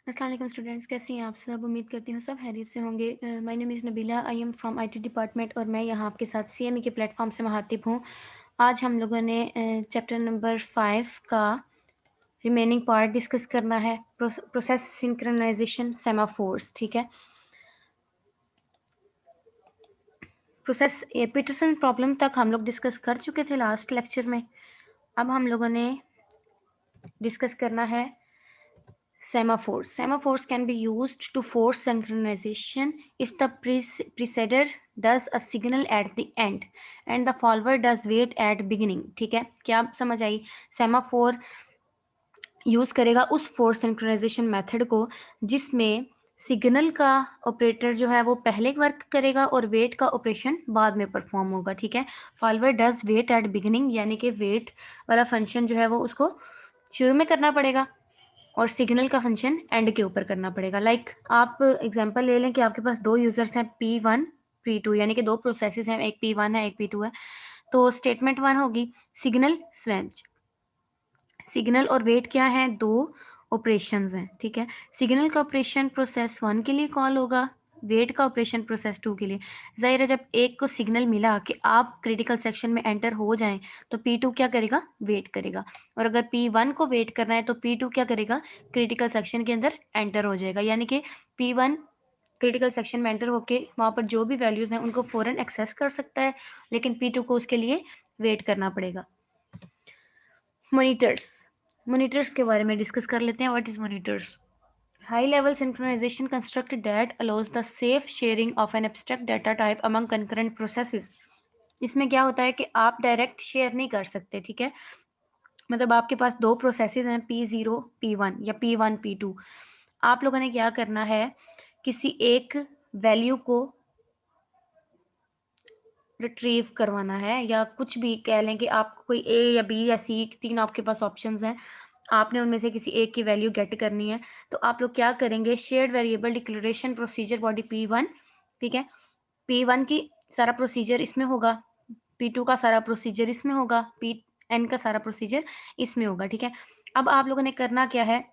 अस्सलाम वालेकुम स्टूडेंट्स, कैसी हैं आप सब। उम्मीद करती हूँ सब खैरियत से होंगे। My name is Nabila, I am from IT department और मैं यहाँ आपके साथ सीएमई के प्लेटफॉर्म से मुखातिब हूँ। आज हम लोगों ने चैप्टर नंबर 5 का रिमेनिंग पार्ट डिस्कस करना है, प्रोसेस सिंक्रोनाइजेशन सेमाफोर्स। ठीक है, प्रोसेस पीटरसन प्रॉब्लम तक हम लोग डिस्कस कर चुके थे लास्ट लेक्चर में। अब हम लोगों ने डिस्कस करना है semaphores. Semaphores can be used to force synchronization if the preceder does a signal at the end and the follower does wait at beginning. ठीक है, क्या समझ आई। सेमाफोर यूज करेगा उस फोर्स सिंक्रोनाइजेशन मेथड को जिसमें सिग्नल का ऑपरेटर जो है वो पहले वर्क करेगा और वेट का ऑपरेशन बाद में परफॉर्म होगा। ठीक है, follower does wait at beginning, यानी कि वेट वाला फंक्शन जो है वो उसको शुरू में करना पड़ेगा और सिग्नल का फंक्शन एंड के ऊपर करना पड़ेगा। आप एग्जांपल ले लें कि आपके पास दो यूजर्स हैं P1 P2, यानी कि दो प्रोसेसेस हैं, एक P1 है एक P2 है। तो स्टेटमेंट 1 होगी सिग्नल स्वेंच। सिग्नल और वेट क्या है, दो ऑपरेशंस हैं। ठीक है, सिग्नल का ऑपरेशन प्रोसेस 1 के लिए कॉल होगा, वेट का ऑपरेशन प्रोसेस 2 के लिए। जाहिर है जब एक को सिग्नल मिला कि आप क्रिटिकल सेक्शन में एंटर हो जाएं तो P2 क्या करेगा, वेट करेगा। और अगर P1 को वेट करना है तो P2 क्या करेगा, क्रिटिकल सेक्शन के अंदर एंटर हो जाएगा। यानी कि P1 क्रिटिकल सेक्शन में एंटर होके वहां पर जो भी वैल्यूज हैं उनको फौरन एक्सेस कर सकता है, लेकिन P2 को उसके लिए वेट करना पड़ेगा। मॉनिटर्स, मॉनिटर्स के बारे में डिस्कस कर लेते हैं। What is monitors? High level synchronisation construct that allows the safe sharing of an abstract data type among concurrent processes. इसमें क्या होता है कि आप डायरेक्ट शेयर नहीं कर सकते। ठीक है, मतलब आपके पास दो प्रोसेसेस हैं P0 P1 या P1 P2। आप लोगों ने क्या करना है, किसी एक वैल्यू को रिट्रीव करवाना है या कुछ भी कह लें कि आप कोई ए या बी या सी, तीन आपके पास ऑप्शंस हैं, आपने उनमें से किसी एक की वैल्यू गेट करनी है। तो आप लोग क्या करेंगे, shared variable declaration procedure body P1। ठीक है, P1 की सारा प्रोसीजर इसमें होगा, P2 का सारा प्रोसीजर इसमें होगा, Pn का सारा प्रोसीजर इसमें होगा। ठीक है, अब आप लोगों ने करना क्या है,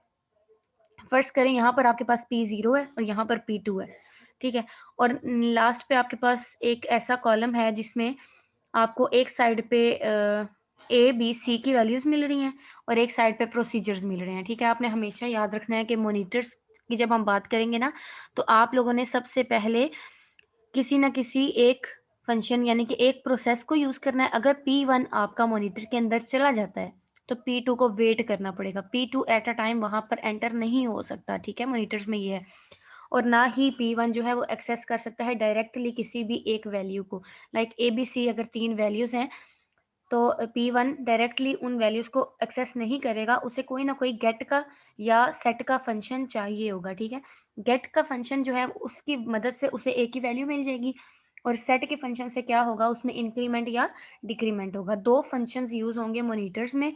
फर्स्ट करें यहाँ पर आपके पास P0 है और यहाँ पर P2 है। ठीक है, और लास्ट पे आपके पास एक ऐसा कॉलम है जिसमें आपको एक साइड पे ए बी सी की वैल्यूज मिल रही हैं और एक साइड पे प्रोसीजर्स मिल रहे हैं। ठीक है, आपने हमेशा याद रखना है कि मॉनिटर्स की जब हम बात करेंगे ना, तो आप लोगों ने सबसे पहले किसी न किसी एक फंक्शन यानी कि एक प्रोसेस को यूज करना है। अगर P1 आपका मॉनिटर के अंदर चला जाता है तो P2 को वेट करना पड़ेगा। P2 एट अ टाइम वहां पर एंटर नहीं हो सकता। ठीक है, मॉनिटर्स में ये है। और ना ही P1 जो है वो एक्सेस कर सकता है डायरेक्टली किसी भी एक वैल्यू को। ABC अगर तीन वैल्यूज हैं तो P1 डायरेक्टली उन वैल्यूज को एक्सेस नहीं करेगा, उसे कोई ना कोई गेट का या सेट का फंक्शन चाहिए होगा। ठीक है, गेट का फंक्शन जो है उसकी मदद से उसे एक ही वैल्यू मिल जाएगी और सेट के फंक्शन से क्या होगा, उसमें इंक्रीमेंट या डिक्रीमेंट होगा। दो फंक्शंस यूज होंगे मॉनिटर्स में,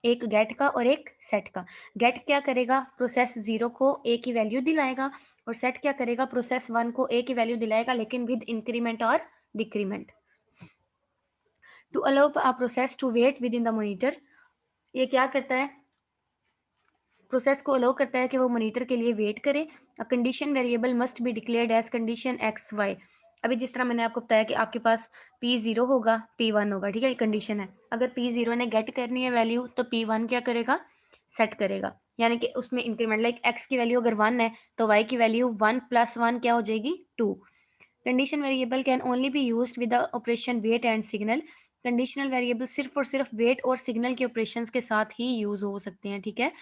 एक गेट का और एक सेट का। गेट क्या करेगा, प्रोसेस 0 को एक ही वैल्यू दिलाएगा और सेट क्या करेगा, प्रोसेस 1 को एक ही वैल्यू दिलाएगा लेकिन विद इंक्रीमेंट और decrement. To allow a process to wait within the monitor, ये क्या करता है, प्रोसेस को अलाउ करता है कि वो मॉनिटर के लिए वेट करे। A condition variable must be declared as condition X Y. अभी जिस तरह मैंने आपको बताया कि आपके पास P0 होगा P1 होगा। ठीक है, कंडीशन है। अगर P0 ने गेट करनी है वैल्यू तो P1 क्या करेगा, सेट करेगा, यानी कि उसमें इंक्रीमेंट एक्स की वैल्यू अगर 1 है तो वाई की वैल्यू 1 + 1 क्या हो जाएगी, 2। Condition variable can only be used with the operation wait and signal. Conditional variable सिर्फ और सिर्फ वेट और सिग्नल के ऑपरेशंस के साथ ही यूज हो सकते हैं। ठीक है,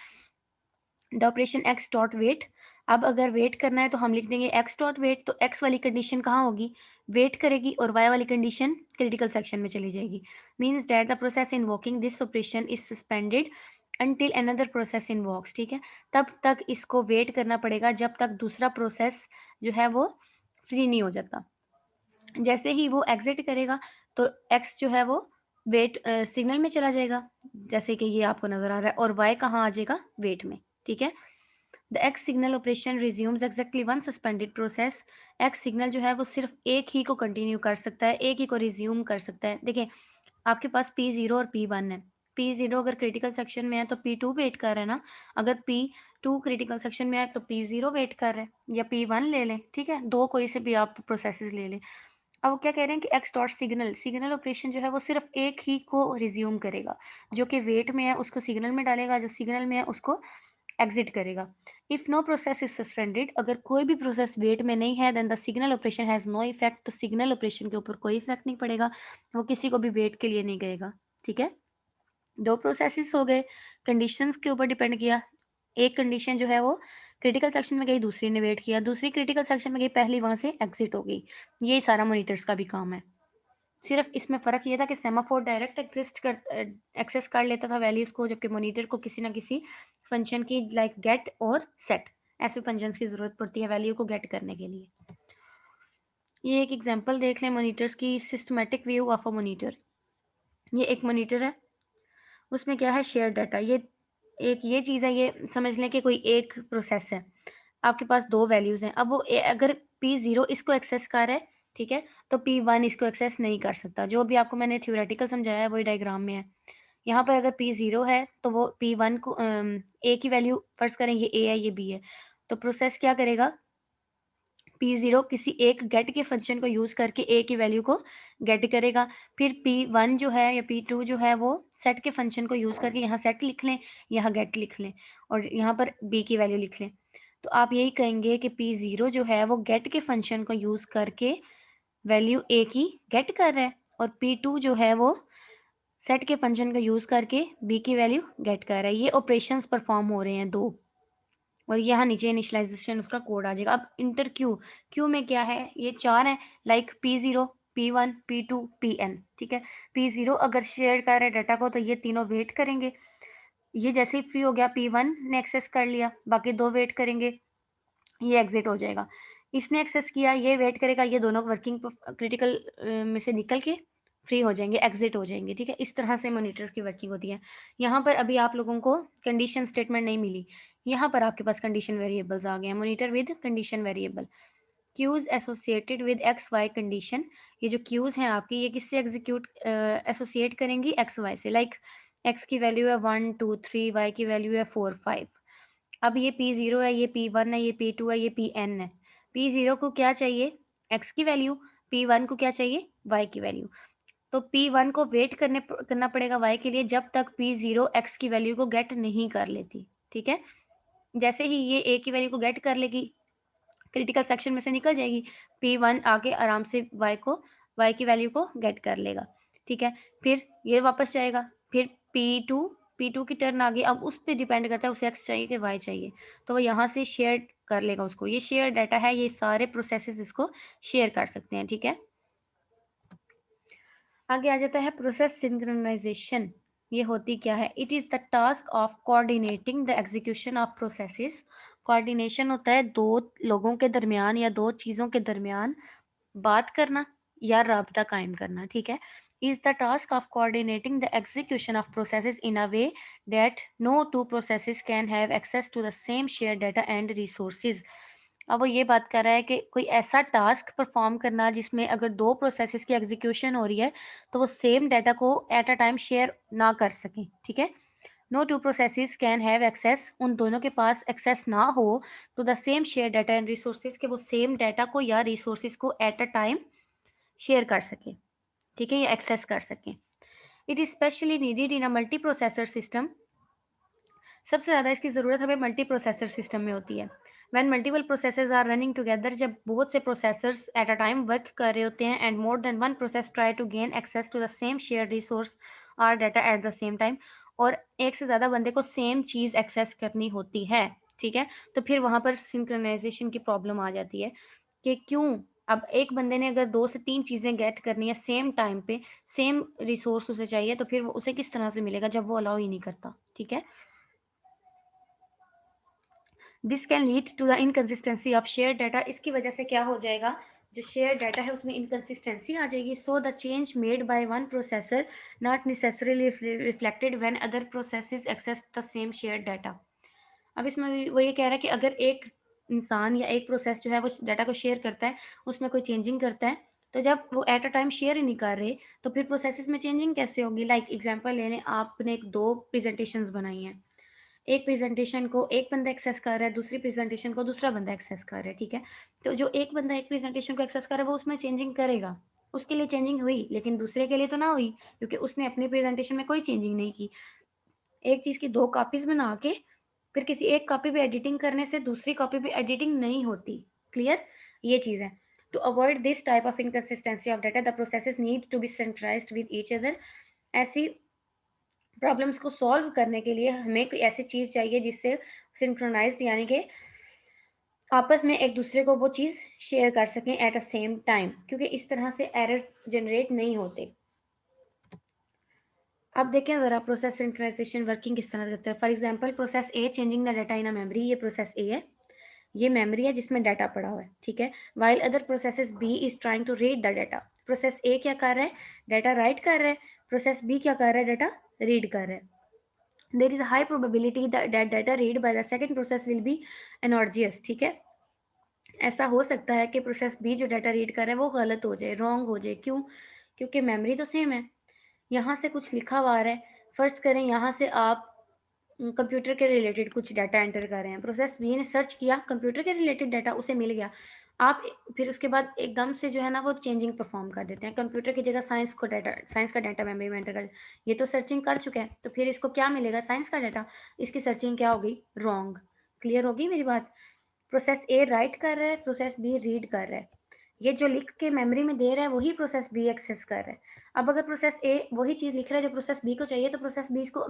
the operation X dot wait. अब अगर वेट करना है तो हम लिख देंगे एक्स डॉट वेट, तो एक्स वाली कंडीशन कहाँ होगी, वेट करेगी, और वाई वाली कंडीशन क्रिटिकल सेक्शन में चली जाएगी। Means that the process invoking this operation is suspended until another process invokes। ठीक है, तब तक इसको वेट करना पड़ेगा जब तक दूसरा प्रोसेस जो है वो फ्री नहीं हो जाता। जैसे ही वो एग्जिट करेगा तो एक्स जो है वो वेट सिग्नल में चला जाएगा, जैसे कि ये आपको नजर आ रहा है, और वाई कहाँ आ जाएगा, वेट में। ठीक है, the x signal operation resumes exactly one suspended process. X signal जो है वो सिर्फ एक ही को कंटिन्यू कर सकता है, एक ही को रिज्यूम कर सकता है। देखिए आपके पास P0 और P1 है, P0 अगर क्रिटिकल सेक्शन में है तो P2 वेट कर रहा है ना, अगर P2 क्रिटिकल सेक्शन में है तो P0 वेट कर रहा है, या P1 ले लें, ठीक है, दो कोई से भी आप प्रोसेसेस ले लें। अब वो क्या कह रहे हैं कि x dot signal, signal operation जो है वो सिर्फ एक ही को रिज्यूम करेगा, जो कि वेट में है उसको सिग्नल में डालेगा, जो सिग्नल में है उसको एग्जिट करेगा। If no process is suspended, अगर कोई भी प्रोसेस वेट में नहीं है, then the signal operation has no effect, तो सिग्नल ऑपरेशन के ऊपर कोई इफेक्ट नहीं पड़ेगा, वो किसी को भी वेट के लिए नहीं गएगा। ठीक है, दो प्रोसेसेस हो गए, कंडीशंस के ऊपर डिपेंड किया। एक कंडीशन जो है वो क्रिटिकल सेक्शन में गई, दूसरी ने वेट किया, दूसरी क्रिटिकल सेक्शन में गई, पहली वहां से एग्जिट हो गई। ये सारा मॉनिटर्स का भी काम है। सिर्फ इसमें फ़र्क ये था कि सेमाफोर डायरेक्ट एक्सेस कर लेता था वैल्यूज़ को, जबकि मॉनिटर को किसी ना किसी फंक्शन की लाइक गेट और सेट, ऐसे फंक्शंस की ज़रूरत पड़ती है वैल्यू को गेट करने के लिए। ये एक एग्जांपल देख लें मॉनिटर्स की, systematic view of a monitor. ये एक मॉनिटर है, उसमें क्या है, शेयर डाटा। ये चीज़ है, ये समझ लें कि कोई एक प्रोसेस है, आपके पास दो वैल्यूज़ हैं। अब वो अगर P0 इसको एक्सेस कर रहा है, ठीक है, तो P1 इसको एक्सेस नहीं कर सकता। जो भी आपको मैंने थ्योरेटिकल समझाया है वही डायग्राम में है। यहाँ पर अगर P0 है तो वो P1 को ए की वैल्यू फर्ज करें, ये ए है ये बी है, तो प्रोसेस क्या करेगा, P0 किसी एक गेट के फंक्शन को यूज़ करके ए की वैल्यू को गेट करेगा। फिर P1 जो है या P2 जो है वो सेट के फंक्शन को यूज़ करके, यहाँ सेट लिख लें, यहाँ गेट लिख लें, और यहाँ पर बी की वैल्यू लिख लें। तो आप यही कहेंगे कि P0 जो है वो गेट के फंक्शन को यूज़ करके वैल्यू ए की गेट कर रहा है, और P2 जो है वो सेट के फंक्शन का यूज़ करके बी की वैल्यू गेट कर रहा है। ये ऑपरेशंस परफॉर्म हो रहे हैं दो, और यहाँ नीचे इनिशियलाइजेशन उसका कोड आ जाएगा। अब इंटर क्यू, क्यू में क्या है, ये चार है, like P0, P1, P2, Pn। ठीक है, P0 अगर शेयर कर रहे हैं डाटा को तो ये तीनों वेट करेंगे। ये जैसे ही फ्री हो गया P1 ने एक्सेस कर लिया, बाकी दो वेट करेंगे, ये एग्जिट हो जाएगा। इसने एक्सेस किया, ये वेट करेगा, ये दोनों वर्किंग क्रिटिकल में से निकल के फ्री हो जाएंगे, एग्जिट हो जाएंगे। ठीक है, इस तरह से मॉनिटर की वर्किंग होती है। यहाँ पर अभी आप लोगों को कंडीशन स्टेटमेंट नहीं मिली, यहाँ पर आपके पास कंडीशन वेरिएबल्स आ गए हैं। Monitor with condition variable, queues associated with X Y condition. ये जो क्यूज हैं आपकी, ये किससे एग्जीक्यूट एसोसिएट करेंगी, एक्स वाई से। लाइक एक्स की वैल्यू है 1 2 3, वाई की वैल्यू है 4 5। अब ये P0 है, ये P1 है, ये P2 है, ये Pn है। P0 को क्या चाहिए, x की वैल्यू, P1 को क्या चाहिए, y की वैल्यू। तो P1 को वेट करना पड़ेगा y के लिए जब तक P0 x की वैल्यू को गेट नहीं कर लेती। ठीक है, जैसे ही ये a की वैल्यू को गेट कर लेगी, क्रिटिकल सेक्शन में से निकल जाएगी, P1 आके आराम से y की वैल्यू को गेट कर लेगा। ठीक है, फिर ये वापस जाएगा, फिर P2 की टर्न आ गई। अब उस पर डिपेंड करता है उसे x चाहिए कि y चाहिए, तो वो यहाँ से शेयर कर लेगा उसको। ये शेयर डाटा है, ये सारे प्रोसेसेस इसको शेयर कर सकते हैं। ठीक है, आगे आ जाता है प्रोसेस सिंक्रोनाइजेशन। ये होती क्या है, it is the task of coordinating the execution of processes. Coordination होता है दो लोगों के दरमियान या दो चीज़ों के दरमियान बात करना या राबता कायम करना। ठीक है, is the task of coordinating the execution of processes in a way that no two processes can have access to the same share data and resources. अब वो ये बात कर रहा है कि कोई ऐसा टास्क परफॉर्म करना जिसमें अगर दो प्रोसेसेस की एग्जीक्यूशन हो रही है तो वो सेम डाटा को एट अ टाइम शेयर ना कर सकें। ठीक है, no two processes can have access, उन दोनों के पास एक्सेस ना हो to the same share data and resources, के वो सेम डाटा को या रिसोर्सेज को एट अ टाइम शेयर कर सकें। ठीक है, या एक्सेस कर सकें। It is specially needed in a multi processor system. सबसे ज़्यादा इसकी ज़रूरत हमें मल्टी प्रोसेसर सिस्टम में होती है। When multiple processes are running together, जब बहुत से processors at a time work कर रहे होते हैं, and more than one process try to gain access to the same share resource or data at the same time, और एक से ज़्यादा बंदे को सेम चीज़ एक्सेस करनी होती है। ठीक है, तो फिर वहाँ पर सिंक्रोनाइजेशन की प्रॉब्लम आ जाती है कि क्यों, अब एक बंदे ने अगर दो से तीन चीज़ें गेट करनी है सेम टाइम पे, सेम रिसोर्स उसे चाहिए, तो फिर वो उसे किस तरह से मिलेगा जब वो अलाउ ही नहीं करता। ठीक है, this can lead to the inconsistency of share data. इसकी वजह से क्या हो जाएगा, जो शेयर डाटा है उसमें इनकन्सिस्टेंसी आ जाएगी। So the change made by one processor not necessarily reflected when other processes access the same share data. अब इसमें वो ये कह रहा है कि अगर एक इंसान या एक प्रोसेस जो है वो डाटा को शेयर करता है, उसमें कोई चेंजिंग करता है, तो जब वो एट अ टाइम शेयर ही नहीं कर रहे, तो फिर प्रोसेसेस में चेंजिंग कैसे होगी? लाइक एग्जांपल ले लें, आपने एक 2 प्रेज़ेंटेशंस बनाई हैं। एक प्रेज़ेंटेशन को एक बंदा एक्सेस कर रहा है, दूसरी प्रेज़ेंटेशन को दूसरा बंदा एक्सेस कर रहा है, ठीक है? तो जो एक बंदा एक प्रेज़ेंटेशन को एक्सेस कर रहा है, वो उसमें चेंजिंग करेगा। उसके लिए चेंजिंग हुई, लेकिन दूसरे के लिए तो ना हुई, क्योंकि उसने अपनी प्रेज़ेंटेशन में कोई चेंजिंग नहीं की। एक चीज़ की 2 कॉपीज़ बना के, फिर किसी एक कॉपी पे एडिटिंग करने से दूसरी कॉपी पे एडिटिंग नहीं होती। क्लियर? ये चीज़ है। To avoid this type of inconsistency of data, the processes need to be synchronized with each other. ऐसी प्रॉब्लम्स को सॉल्व करने के लिए हमें कोई ऐसी चीज़ चाहिए जिससे सिंक्रोनाइज़्ड, यानी कि आपस में एक दूसरे को वो चीज़ शेयर कर सकें एट अ सेम टाइम, क्योंकि इस तरह से एरर जनरेट नहीं होते। अब देखें ज़रा प्रोसेस सिंक्रोनाइजेशन वर्किंग किस तरह करता है। For example process a changing the data in a memory, ये प्रोसेस ए है, ये मेमोरी है जिसमें डाटा पड़ा हुआ है, ठीक है। While other processes B is trying to read the data. Process A क्या कर रहा है? डाटा राइट कर रहा है। प्रोसेस बी क्या कर रहा है? डाटा रीड कर रहा है। There is high probability that data read by the second process will be एनॉर्जियस, ठीक है। ऐसा हो सकता है कि प्रोसेस बी जो डाटा रीड कर रहा है वो गलत हो जाए, रॉन्ग हो जाए। क्यों? क्योंकि मेमोरी तो सेम है। यहाँ से कुछ लिखा हुआ आ रहा है, फर्ज करें यहाँ से आप कंप्यूटर के रिलेटेड कुछ डाटा एंटर कर रहे हैं। प्रोसेस बी ने सर्च किया, कंप्यूटर के रिलेटेड डाटा उसे मिल गया। आप फिर उसके बाद एकदम से जो है ना वो चेंजिंग परफॉर्म कर देते हैं, कंप्यूटर की जगह साइंस का डाटा मेमोरी में एंटर कर। ये तो सर्चिंग कर चुका है, तो फिर इसको क्या मिलेगा? साइंस का डाटा। इसकी सर्चिंग क्या होगी? रॉन्ग। क्लियर होगी मेरी बात? प्रोसेस ए राइट कर रहा है, प्रोसेस बी रीड कर रहा है। ये जो लिख के मेमोरी में दे रहा है वही प्रोसेस बी एक्सेस कर रहा है। अब अगर प्रोसेस ए वही चीज़ लिख रहा है जो प्रोसेस बी को चाहिए, तो प्रोसेस बी इसको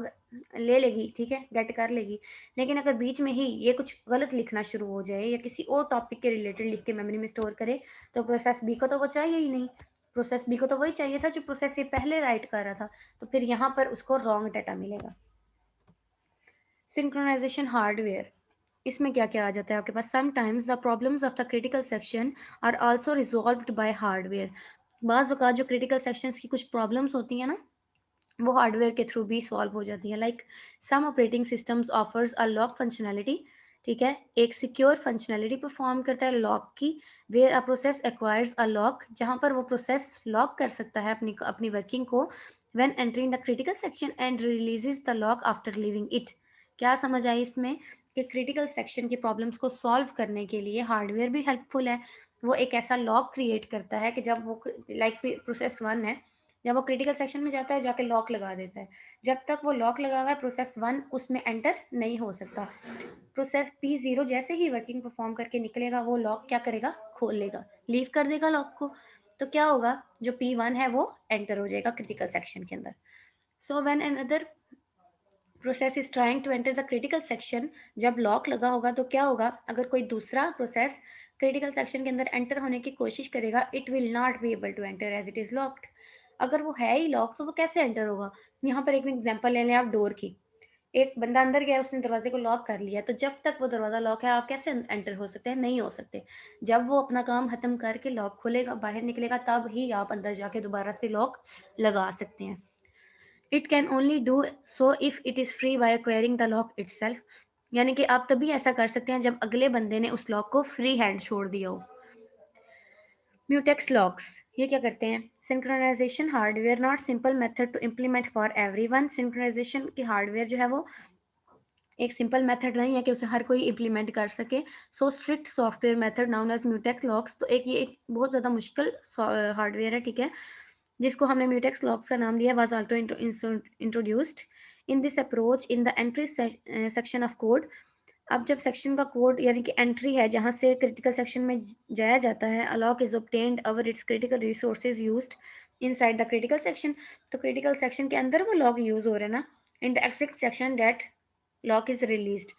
ले लेगी, ठीक है, गेट कर लेगी। लेकिन अगर बीच में ही ये कुछ गलत लिखना शुरू हो जाए या किसी और टॉपिक के रिलेटेड लिख के मेमोरी में स्टोर करे, तो प्रोसेस बी को तो वो चाहिए ही नहीं। प्रोसेस बी को तो वही चाहिए था जो प्रोसेस ए पहले राइट कर रहा था, तो फिर यहाँ पर उसको रॉन्ग डाटा मिलेगा। सिंक्रोनाइजेशन हार्डवेयर, इसमें क्या क्या आ जाता है आपके पास? Sometimes the problems of the critical section are also resolved by hardware. बाज़ औक़ात जो क्रिटिकल सेक्शंस की कुछ प्रॉब्लम्स होती हैं ना, वो हार्डवेयर के थ्रू भी सॉल्व हो जाती हैं। Like some operating systems offers a lock functionality, ठीक है, एक सिक्योर फंक्शनैलिटी परफॉर्म करता है लॉक की, where a process acquires a lock, जहाँ पर वो प्रोसेस लॉक कर सकता है अपनी अपनी वर्किंग को, when entering the critical section and releases the lock after leaving it. क्या समझ आई इसमें? कि क्रिटिकल सेक्शन की प्रॉब्लम्स को सॉल्व करने के लिए हार्डवेयर भी हेल्पफुल है। वो एक ऐसा लॉक क्रिएट करता है कि जब वो लाइक प्रोसेस वन है, जब वो क्रिटिकल सेक्शन में जाता है जाके लॉक लगा देता है। जब तक वो लॉक लगा हुआ है प्रोसेस वन उसमें एंटर नहीं हो सकता। प्रोसेस पी जीरो जैसे ही वर्किंग परफॉर्म करके निकलेगा वो लॉक क्या करेगा? खोल लेगा, लीव कर देगा लॉक को। तो क्या होगा? जो पी वन है वो एंटर हो जाएगा क्रिटिकल सेक्शन के अंदर। So when another process is trying to enter the critical section, जब लॉक लगा होगा तो क्या होगा? अगर कोई दूसरा प्रोसेस क्रिटिकल सेक्शन के अंदर एंटर होने की कोशिश करेगा, it will not be able to enter as it is locked. अगर वो है ही लॉक तो वो कैसे एंटर होगा? यहाँ पर एक एग्जांपल ले लें आप डोर की। एक बंदा अंदर गया, उसने दरवाजे को लॉक कर लिया, तो जब तक वो दरवाजा लॉक है आप कैसे एंटर हो सकते हैं? नहीं हो सकते। जब वो अपना काम खत्म करके लॉक खोलेगा, बाहर निकलेगा, तब ही आप अंदर जाके दोबारा से लॉक लगा सकते हैं। It can only do so if it is free by acquiring the lock itself, यानी कि आप तभी ऐसा कर सकते हैं जब अगले बंदे ने उस लॉक को फ्री हैंड छोड़ दिया हो। म्यूटेक्स लॉक्स, ये क्या करते हैं? Synchronization hardware not simple method to implement for everyone. Synchronization की हार्डवेयर जो है वो एक सिंपल मेथड नहीं है कि उसे हर कोई इम्प्लीमेंट कर सके। So strict software method known as mutex locks, तो एक बहुत ज़्यादा मुश्किल हार्डवेयर है, ठीक है, जिसको हमने म्यूटेक्स लॉक्स का नाम दिया, was also introduced in this approach in the entry section of code. अब जब सेक्शन का कोड यानी कि एंट्री है जहाँ से क्रिटिकल सेक्शन में जाया जाता है, a lock is obtained our it's critical resources used inside the critical section, तो क्रिटिकल सेक्शन के अंदर वो लॉक यूज हो रहा है ना, in the exit section that lock is released.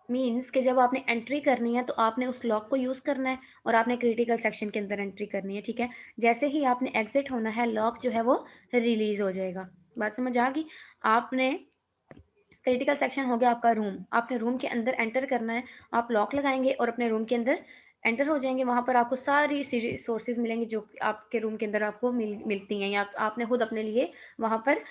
Means कि जब आपने एंट्री करनी है तो आपने उस लॉक को यूज़ करना है और आपने क्रिटिकल सेक्शन के अंदर एंट्री करनी है, ठीक है। जैसे ही आपने एग्जिट होना है, लॉक जो है वो रिलीज हो जाएगा। बात समझ आ गई? आपने क्रिटिकल सेक्शन हो गया आपका रूम, आपने रूम के अंदर एंटर करना है, आप लॉक लगाएंगे और अपने रूम के अंदर एंटर हो जाएंगे। वहाँ पर आपको सारी रिसोर्सेज मिलेंगी जो आपके रूम के अंदर आपको मिलती हैं या आपने खुद अपने लिए वहाँ पर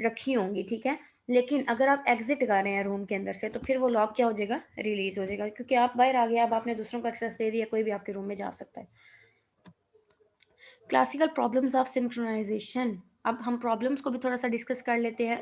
रखी होंगी, ठीक है। लेकिन अगर आप एग्जिट कर रहे हैं रूम के अंदर से, तो फिर वो लॉक क्या हो जाएगा? रिलीज हो जाएगा, क्योंकि आप बाहर आ गए, अब आपने दूसरों को एक्सेस दे दिया, कोई भी आपके रूम में जा सकता है। Classical problems of synchronization. अब हम प्रॉब्लम्स को भी थोड़ा सा डिस्कस कर लेते हैं,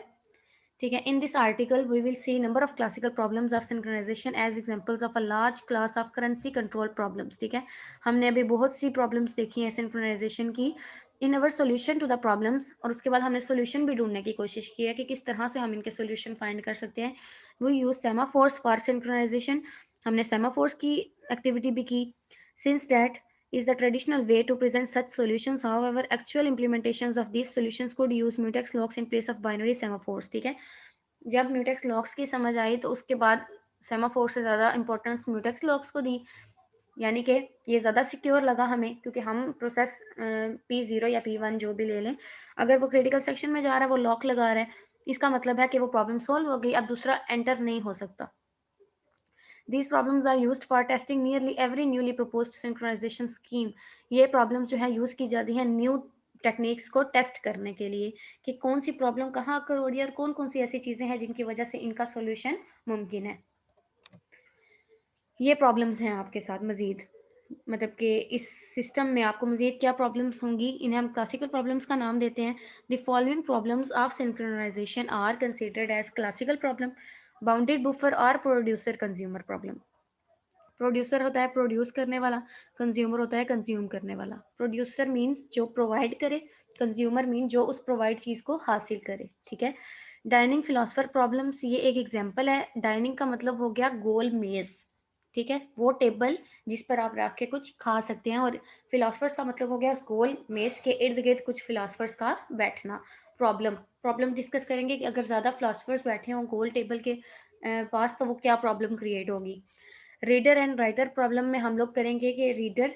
ठीक है। In this article we will see number of classical problems of synchronization as examples of a large class of concurrency control problems, ठीक है। हमने अभी बहुत सी प्रॉब्लम्स देखी हैं सिंक्रोनाइजेशन की इन अवर सोल्यूशन टू द प्रॉब्लम्स, और उसके बाद हमने सोल्यूशन भी ढूंढने की कोशिश की है कि किस तरह से हम इनके सोल्यूशन फाइंड कर सकते हैं। We use semaphores for synchronisation, हमने सेमाफोर्स की एक्टिविटी भी की। Since that is the traditional way to present such solutions. However, actual implementations of these solutions could use mutex locks in place of binary semaphores, ठीक है। जब mutex locks की समझ आई तो उसके बाद सेमाफोर से ज़्यादा इंपॉर्टेंस म्यूटेक्स लॉक्स को दी, यानी कि ये ज़्यादा सिक्योर लगा हमें, क्योंकि हम प्रोसेस P0 या P1 जो भी ले लें, अगर वो क्रिटिकल सेक्शन में जा रहा है, वो लॉक लगा रहा है, इसका मतलब है कि वो प्रॉब्लम सॉल्व हो गई, अब दूसरा एंटर नहीं हो सकता। These problems are used for testing nearly every newly proposed synchronization scheme. ये प्रॉब्लम जो है यूज की जाती है न्यू टेक्निक्स को टेस्ट करने के लिए कि कौन सी प्रॉब्लम कहाँ अकर हो रही है और कौन कौन सी ऐसी चीजें हैं जिनकी वजह से इनका सॉल्यूशन मुमकिन है। ये प्रॉब्लम्स हैं आपके साथ मजीद, मतलब कि इस सिस्टम में आपको मजीद क्या प्रॉब्लम्स होंगी, इन्हें हम क्लासिकल प्रॉब्लम्स का नाम देते हैं। The following problems of synchronization are considered as classical problem. Bounded buffer और प्रोड्यूसर कंज्यूमर प्रॉब्लम। प्रोड्यूसर होता है प्रोड्यूस करने वाला, कंज्यूमर होता है कंज्यूम करने वाला। प्रोड्यूसर मीन्स जो प्रोवाइड करे, कंज्यूमर मीन जो उस प्रोवाइड चीज को हासिल करे, ठीक है। डाइनिंग फिलोसफर प्रॉब्लम्स, ये एक एग्जांपल है। डाइनिंग का मतलब हो गया गोल मेज, ठीक है, वो टेबल जिस पर आप रख के कुछ खा सकते हैं, और फिलोसफर्स का मतलब हो गया उस गोल मेज के इर्द गिर्द कुछ फिलोसफर्स का बैठना। प्रॉब्लम प्रॉब्लम डिस्कस करेंगे कि अगर ज़्यादा फिलोसफर्स बैठे हों गोल टेबल के पास तो वो क्या प्रॉब्लम क्रिएट होगी। रीडर एंड राइटर प्रॉब्लम में हम लोग करेंगे कि रीडर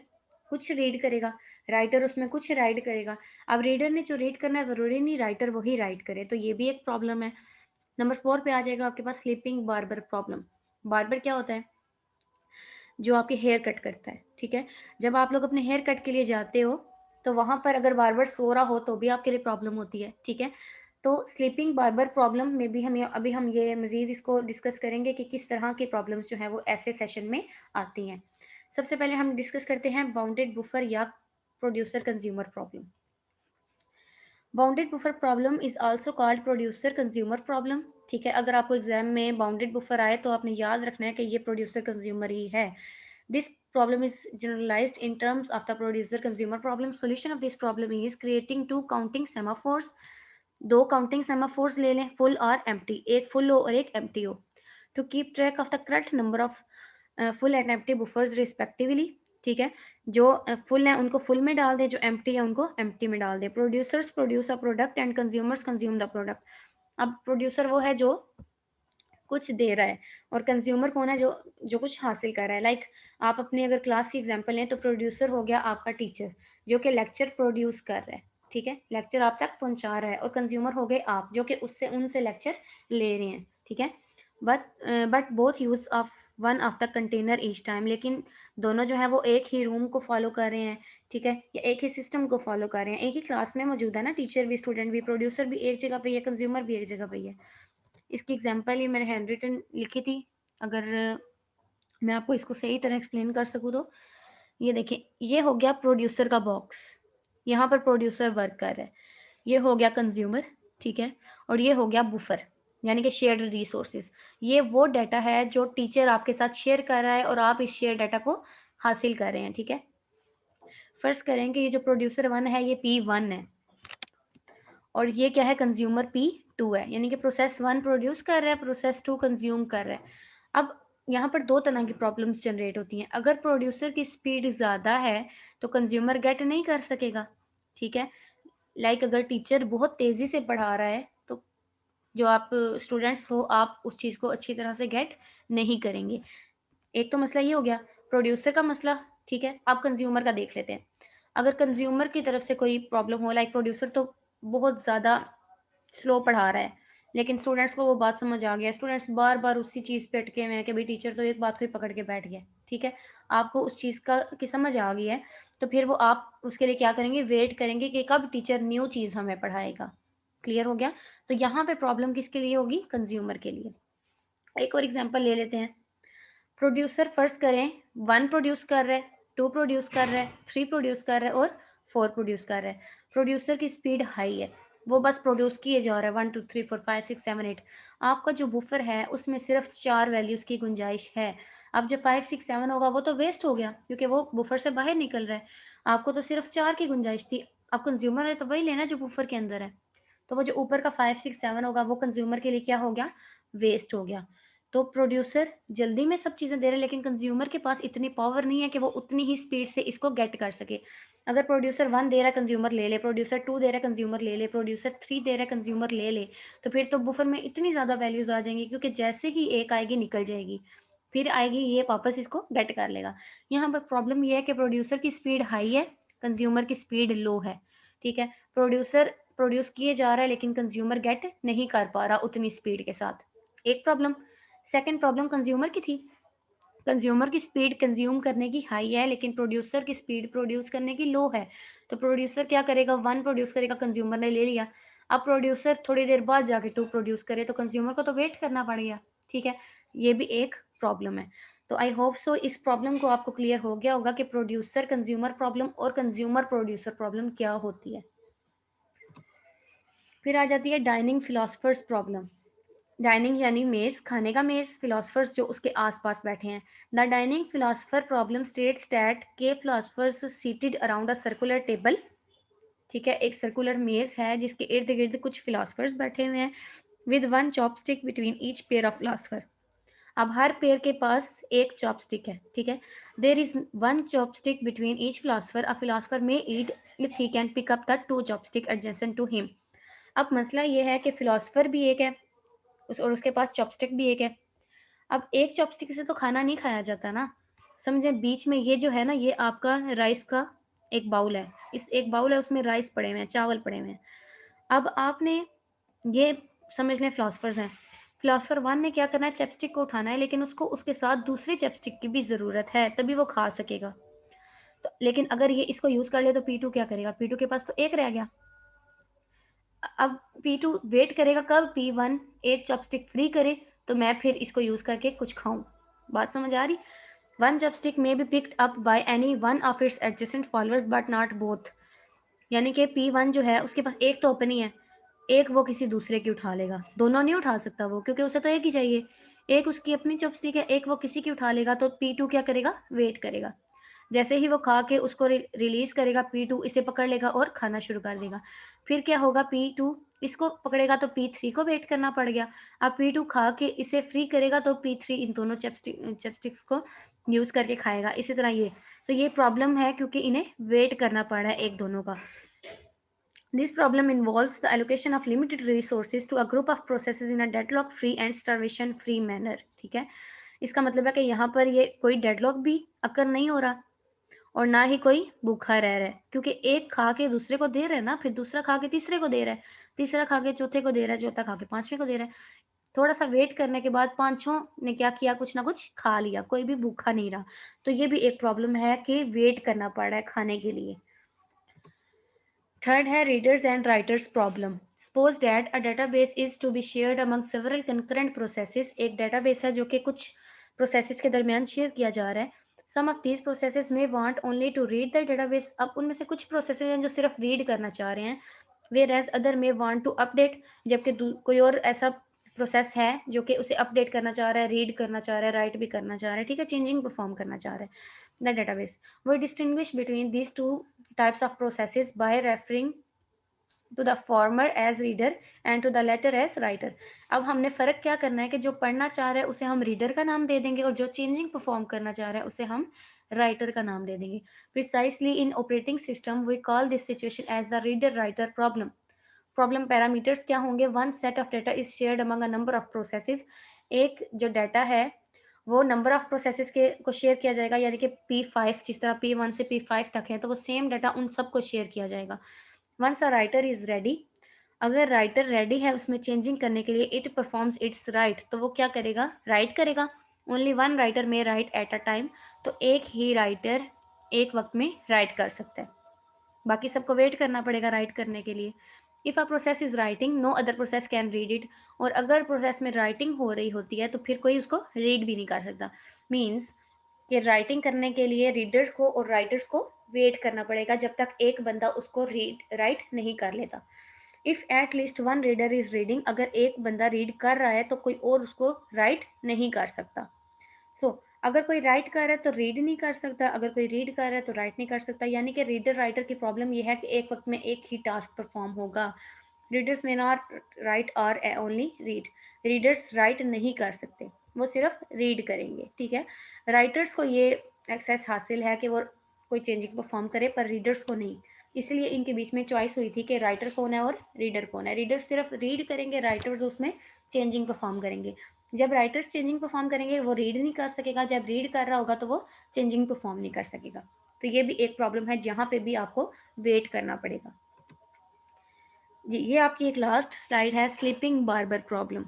कुछ रीड करेगा, राइटर उसमें कुछ राइट करेगा। अब रीडर ने जो रीड करना है ज़रूरी नहीं राइटर वही राइट करे, तो ये भी एक प्रॉब्लम है। नंबर 4 पे आ जाएगा आपके पास स्लीपिंग बार्बर प्रॉब्लम। बार्बर क्या होता है? जो आपके हेयर कट करता है, ठीक है। जब आप लोग अपने हेयर कट के लिए जाते हो तो वहां पर अगर बार्बर सो रहा हो तो भी आपके लिए प्रॉब्लम होती है, ठीक है। तो स्लीपिंग बार्बर प्रॉब्लम में भी हम अभी हम ये मजीद इसको डिस्कस करेंगे कि किस तरह की प्रॉब्लम्स जो है वो ऐसे सेशन में आती हैं। सबसे पहले हम डिस्कस करते हैं बाउंडेड बुफर या producer consumer problem. Bounded buffer problem is also called producer consumer problem, ठीक है। अगर आपको एग्जाम में बाउंडेड बुफर आए तो आपने याद रखना है कि ये प्रोड्यूसर कंज्यूमर ही है। This problem is generalized in terms of the producer consumer problem. Solution of this problem is creating two counting semaphores. दो काउंटिंग सेमाफोर्स ले लें, फुल और एम्प्टी, एक फुल हो और एक एम्प्टी हो, to keep track of the correct number of full and empty buffers respectively, ठीक है। जो फुल है उनको फुल में डाल दें, जो एम्प्टी है उनको एम्प्टी में डाल दें। Producers produce a product and consumers consume the product. अब प्रोड्यूसर वो है जो कुछ दे रहा है, और कंज्यूमर कौन है जो जो कुछ हासिल कर रहा है। लाइक आप अपनी अगर क्लास की एग्जांपल लें तो प्रोड्यूसर हो गया आपका टीचर जो कि लेक्चर प्रोड्यूस कर रहा है, ठीक है, लेक्चर आप तक पहुंचा रहा है। और कंज्यूमर हो गए आप जो कि उससे उनसे लेक्चर ले रहे हैं, ठीक है। But both use of one of the container each time, लेकिन दोनों जो है वो एक ही रूम को फॉलो कर रहे हैं, ठीक है, या एक ही सिस्टम को फॉलो कर रहे हैं, एक ही क्लास में मौजूद है ना, टीचर भी स्टूडेंट भी, प्रोड्यूसर भी एक जगह पे है, कंज्यूमर भी एक जगह पे है। इसकी एग्जांपल ही मैंने हैंड रिटन लिखी थी, अगर मैं आपको इसको सही तरह एक्सप्लेन कर सकूँ तो ये देखिए, ये हो गया प्रोड्यूसर का बॉक्स, यहाँ पर प्रोड्यूसर वर्क कर रहा है, ये हो गया कंज्यूमर, ठीक है, और ये हो गया बुफर यानी कि शेयर्ड रिसोर्सेज। ये वो डाटा है जो टीचर आपके साथ शेयर कर रहा है और आप इस शेयर डाटा को हासिल कर रहे हैं, ठीक है। फर्स्ट करेंगे ये जो प्रोड्यूसर 1 है ये P1 है, और ये क्या है कंज्यूमर P2 है, यानी कि प्रोसेस 1 प्रोड्यूस कर रहा है, प्रोसेस 2 कंज्यूम कर रहा है। अब यहाँ पर दो तरह की प्रॉब्लम्स जनरेट होती हैं। अगर प्रोड्यूसर की स्पीड ज़्यादा है तो कंज्यूमर गेट नहीं कर सकेगा, ठीक है। लाइक अगर टीचर बहुत तेज़ी से पढ़ा रहा है तो जो आप स्टूडेंट्स हो आप उस चीज़ को अच्छी तरह से गेट नहीं करेंगे। एक तो मसला ये हो गया प्रोड्यूसर का मसला, ठीक है। अब कंज्यूमर का देख लेते हैं। अगर कंज्यूमर की तरफ से कोई प्रॉब्लम हो, लाइक प्रोड्यूसर तो बहुत ज़्यादा स्लो पढ़ा रहा है लेकिन स्टूडेंट्स को वो बात समझ आ गया, स्टूडेंट्स बार बार उसी चीज़ पे अटके हुए हैं कि भाई टीचर तो एक बात को ही पकड़ के बैठ गया, ठीक है। आपको उस चीज़ का की समझ आ गई है तो फिर वो आप उसके लिए क्या करेंगे, वेट करेंगे कि कब टीचर न्यू चीज़ हमें पढ़ाएगा। क्लियर हो गया? तो यहाँ पे प्रॉब्लम किसके लिए होगी, कंज्यूमर के लिए। एक और एग्जाम्पल ले लेते हैं। प्रोड्यूसर फर्स्ट करें 1 प्रोड्यूस कर रहा है, 2 प्रोड्यूस कर रहा है, 3 प्रोड्यूस कर रहा है और 4 प्रोड्यूस कर रहा है, प्रोड्यूसर की स्पीड हाई है, वो बस प्रोड्यूस किए जा रहा है 1 2 3 4 5 6 7 8। आपका जो बुफर है उसमें सिर्फ 4 वैल्यूज की गुंजाइश है। अब जब 5 6 7 होगा वो तो वेस्ट हो गया क्योंकि वो बुफर से बाहर निकल रहा है। आपको तो सिर्फ 4 की गुंजाइश थी। अब कंज्यूमर है तो वही लेना जो बुफर के अंदर है। तो वो जो ऊपर का 5 6 7 होगा वो कंज्यूमर के लिए क्या हो गया, वेस्ट हो गया। तो प्रोड्यूसर जल्दी में सब चीज़ें दे रहे हैं लेकिन कंज्यूमर के पास इतनी पावर नहीं है कि वो उतनी ही स्पीड से इसको गेट कर सके। अगर प्रोड्यूसर 1 दे रहा है कंज्यूमर ले ले, प्रोड्यूसर 2 दे रहा है कंज्यूमर ले ले, प्रोड्यूसर 3 दे रहा है कंज्यूमर ले ले, तो फिर तो बुफर में इतनी ज़्यादा वैल्यूज़ आ जाएंगी क्योंकि जैसे ही एक आएगी निकल जाएगी, फिर आएगी ये वापस इसको गेट कर लेगा। यहाँ पर प्रॉब्लम ये है कि प्रोड्यूसर की स्पीड हाई है, कंज्यूमर की स्पीड लो है। ठीक है, प्रोड्यूसर प्रोड्यूस किए जा रहा है लेकिन कंज्यूमर गेट नहीं कर पा रहा उतनी स्पीड के साथ, एक प्रॉब्लम। सेकंड प्रॉब्लम कंज्यूमर की थी, कंज्यूमर की स्पीड कंज्यूम करने की हाई है लेकिन प्रोड्यूसर की स्पीड प्रोड्यूस करने की लो है। तो प्रोड्यूसर क्या करेगा, 1 प्रोड्यूस करेगा, कंज्यूमर ने ले लिया। अब प्रोड्यूसर थोड़ी देर बाद जाके 2 प्रोड्यूस करे तो कंज्यूमर को तो वेट करना पड़ेगा। ठीक है, ये भी एक प्रॉब्लम है। तो आई होप सो इस प्रॉब्लम को आपको क्लियर हो गया होगा कि प्रोड्यूसर कंज्यूमर प्रॉब्लम और कंज्यूमर प्रोड्यूसर प्रॉब्लम क्या होती है। फिर आ जाती है डाइनिंग फिलोसफर्स प्रॉब्लम। डाइनिंग यानी मेज, खाने का मेज, फिलोसफर्स जो उसके आसपास बैठे हैं। The dining philosopher problem states that K philosophers seated around a circular table. ठीक है, एक सर्कुलर मेज है जिसके इर्द गिर्द कुछ फिलोसफर्स बैठे हुए हैं, with one chopstick between each pair of philosopher. अब हर पेयर के पास एक चॉपस्टिक है। ठीक है, there is one chopstick between each philosopher, a philosopher may eat if he can pick up the 2 chopstick adjacent to him. अब मसला ये है कि फिलोसफर भी एक है और उसके पास चॉपस्टिक भी एक है। अब एक चॉपस्टिक से तो खाना नहीं खाया जाता ना, समझे। बीच में ये जो है ना, ये आपका राइस का एक बाउल है, इस एक बाउल है उसमें राइस पड़े हुए हैं, चावल पड़े हुए हैं। अब आपने ये समझ लें फिलोसफर्स हैं, फिलोसफर 1 ने क्या करना है, चॉपस्टिक को उठाना है लेकिन उसको उसके साथ दूसरी चॉपस्टिक की भी ज़रूरत है तभी वो खा सकेगा। तो लेकिन अगर ये इसको यूज़ कर ले तो P2 क्या करेगा, P2 के पास तो एक रह गया। अब P2 वेट करेगा कब P1 एक चॉपस्टिक फ्री करे तो मैं फिर इसको यूज़ करके कुछ खाऊं। बात समझ आ रही। वन चॉपस्टिक में be picked up by any one of its adjacent followers but not both. यानी कि P1 जो है उसके पास एक तो अपनी है, एक वो किसी दूसरे की उठा लेगा, दोनों नहीं उठा सकता वो क्योंकि उसे तो एक ही चाहिए। एक उसकी अपनी चॉपस्टिक है, एक वो किसी की उठा लेगा, तो P2 क्या करेगा, वेट करेगा। जैसे ही वो खा के उसको रिलीज करेगा P2 इसे पकड़ लेगा और खाना शुरू कर देगा। फिर क्या होगा, P2 इसको पकड़ेगा तो P3 को वेट करना पड़ गया। अब P2 खा के इसे फ्री करेगा तो P3 इन दोनों चॉपस्टिक्स को यूज करके खाएगा। इसी तरह ये, तो ये प्रॉब्लम है क्योंकि इन्हें वेट करना पड़ रहा है एक दोनों का। This problem involves the allocation of limited resources to a group of processes in a deadlock free and starvation free manner। ठीक है, इसका मतलब है कि यहाँ पर ये कोई डेडलॉक भी अकर नहीं हो रहा और ना ही कोई भूखा रह रहा है क्योंकि एक खा के दूसरे को दे रहा है ना, फिर दूसरा खा के तीसरे को दे रहा है, तीसरा खा के चौथे को दे रहा है, चौथा खा के पांचवें को दे रहा है। थोड़ा सा वेट करने के बाद पांचों ने क्या किया, कुछ ना कुछ खा लिया, कोई भी भूखा नहीं रहा। तो ये भी एक प्रॉब्लम है कि वेट करना पड़ रहा है खाने के लिए। थर्ड है readers and writers problem. Suppose that a database is to be shared among several concurrent processes. एक डेटाबेस है जो कि कुछ प्रोसेसेस के दरमियान शेयर किया जा रहा है। Some of these processes may want only to read the database. अब उनमें से कुछ प्रोसेसेस हैं जो सिर्फ रीड करना चाह रहे हैं, वेयर एज अदर में वांट टू अपडेट। जबकि कोई और ऐसा प्रोसेस है जो कि उसे अपडेट करना चाह रहा है, रीड करना चाह रहा है, राइट भी करना चाह रहा है। ठीक है, चेंजिंग परफॉर्म करना चाह रहा है the database. We distinguish between these two types of processes by referring to the former as reader and to the latter as writer। अब हमने फ़र्क क्या करना है कि जो पढ़ना चाह रहा है उसे हम रीडर का नाम दे देंगे और जो चेंजिंग परफॉर्म करना चाह रहा है उसे हम राइटर का नाम दे देंगे। Precisely in operating system we call this situation as the reader writer problem. Problem parameters क्या होंगे, one set of data is shared among a number of processes. एक जो डाटा है वो नंबर ऑफ प्रोसेसेस के को शेयर किया जाएगा, यानी कि P5 जिस तरह P1 से P5 तक है तो वो सेम डाटा उन सबको शेयर किया जाएगा। Once a writer is ready, अगर राइटर रेडी है उसमें चेंजिंग करने के लिए, इट परफॉर्म्स इट्स राइट, तो वो क्या करेगा, राइट करेगा। ओनली वन राइटर में राइट एट अ टाइम, तो एक ही राइटर एक वक्त में राइट कर सकता है, बाकी सबको वेट करना पड़ेगा राइट करने के लिए। If a process is writing no other process can read it. और अगर प्रोसेस में राइटिंग हो रही होती है तो फिर कोई उसको रीड भी नहीं कर सकता। मीन्स कि राइटिंग करने के लिए रीडर्स को और राइटर्स को वेट करना पड़ेगा जब तक एक बंदा उसको राइट नहीं कर लेता। If at least one reader is reading, अगर एक बंदा रीड कर रहा है तो कोई और उसको राइट नहीं कर सकता। अगर कोई राइट कर रहा है तो रीड नहीं कर सकता, अगर कोई रीड कर रहा है तो राइट नहीं कर सकता। यानी कि रीडर राइटर की प्रॉब्लम यह है कि एक वक्त में एक ही टास्क परफॉर्म होगा। रीडर्स में नॉट राइट और ओनली रीड, रीडर्स राइट नहीं कर सकते, वो सिर्फ रीड करेंगे, ठीक है। राइटर्स को ये एक्सेस हासिल है कि वो कोई चेंजिंग परफॉर्म करे, पर रीडर्स को नहीं। इसलिए इनके बीच में चॉइस हुई थी कि राइटर कौन है और रीडर कौन है। रीडर्स सिर्फ रीड करेंगे, राइटर्स उसमें चेंजिंग परफॉर्म करेंगे। जब राइटर्स चेंजिंग परफॉर्म करेंगे वो रीड नहीं कर सकेगा, जब रीड कर रहा होगा तो वो चेंजिंग परफॉर्म नहीं कर सकेगा। तो ये भी एक प्रॉब्लम है जहाँ पे भी आपको वेट करना पड़ेगा। जी, ये आपकी एक लास्ट स्लाइड है, sleeping barber problem.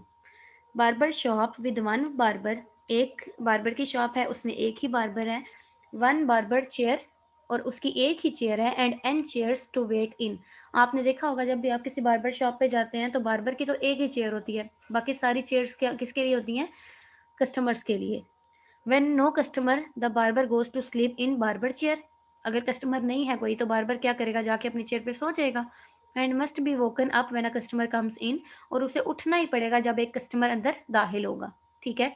Barber shop with one barber, एक बार्बर की शॉप है, उसमें एक ही बार्बर है। वन बार्बर चेयर, और उसकी एक ही चेयर है, and N chairs to wait in. आपने देखा होगा जब भी आप किसी बार्बर शॉप पे जाते हैं तो बार्बर की तो एक ही चेयर होती है, बाकी सारी चेयर्स किसके लिए होती हैं? कस्टमर्स के लिए। When no customer the barber goes to sleep in barber chair. अगर कस्टमर नहीं है कोई तो बार्बर क्या करेगा? जाके अपनी चेयर पे सो जाएगा। And must be woken up when a customer comes in, और उसे उठना ही पड़ेगा जब एक कस्टमर अंदर दाखिल होगा, ठीक है।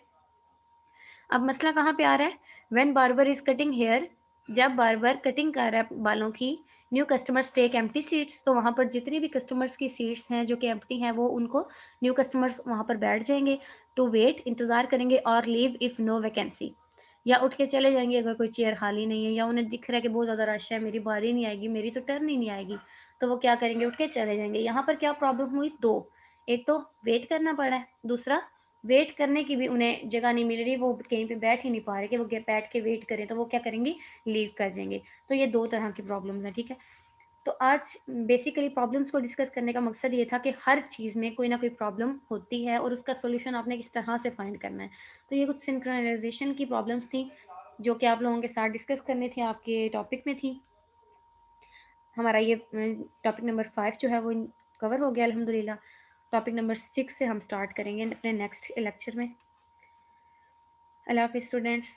अब मसला कहाँ पे आ रहा है? When barber is cutting hair, जब बार्बर कटिंग कर रहा है बालों की, new customers take empty seats, तो वहाँ पर जितनी भी कस्टमर्स की सीट्स हैं जो कि एम्प्टी हैं वो उनको न्यू कस्टमर्स वहाँ पर बैठ जाएंगे। टू वेट, इंतजार करेंगे, और लीव इफ नो वैकेंसी, या उठ के चले जाएंगे अगर कोई चेयर खाली नहीं है, या उन्हें दिख रहा है कि बहुत ज़्यादा रश है, मेरी बारी नहीं आएगी, मेरी तो टर्न ही नहीं आएगी, तो वो क्या करेंगे? उठ के चले जाएंगे। यहाँ पर क्या प्रॉब्लम हुई? दो, एक तो वेट करना पड़ा है, दूसरा वेट करने की भी उन्हें जगह नहीं मिल रही, वो कहीं पे बैठ ही नहीं पा रहे कि वो बैठ के वेट करें, तो वो क्या करेंगे? लीव कर जाएंगे। तो ये दो तरह की प्रॉब्लम्स हैं, ठीक है। तो आज बेसिकली प्रॉब्लम्स को डिस्कस करने का मकसद ये था कि हर चीज़ में कोई ना कोई प्रॉब्लम होती है और उसका सोल्यूशन आपने किस तरह से फाइंड करना है। तो ये कुछ सिंक्रोनाइजेशन की प्रॉब्लम्स थी जो कि आप लोगों के साथ डिस्कस करनी थी, आपके टॉपिक में थी। हमारा ये टॉपिक नंबर 5 जो है वो कवर हो गया अल्हम्दुलिल्लाह। टॉपिक नंबर 6 से हम स्टार्ट करेंगे अपने नेक्स्ट लेक्चर में। अल्लाह हाफ़िज़ स्टूडेंट्स।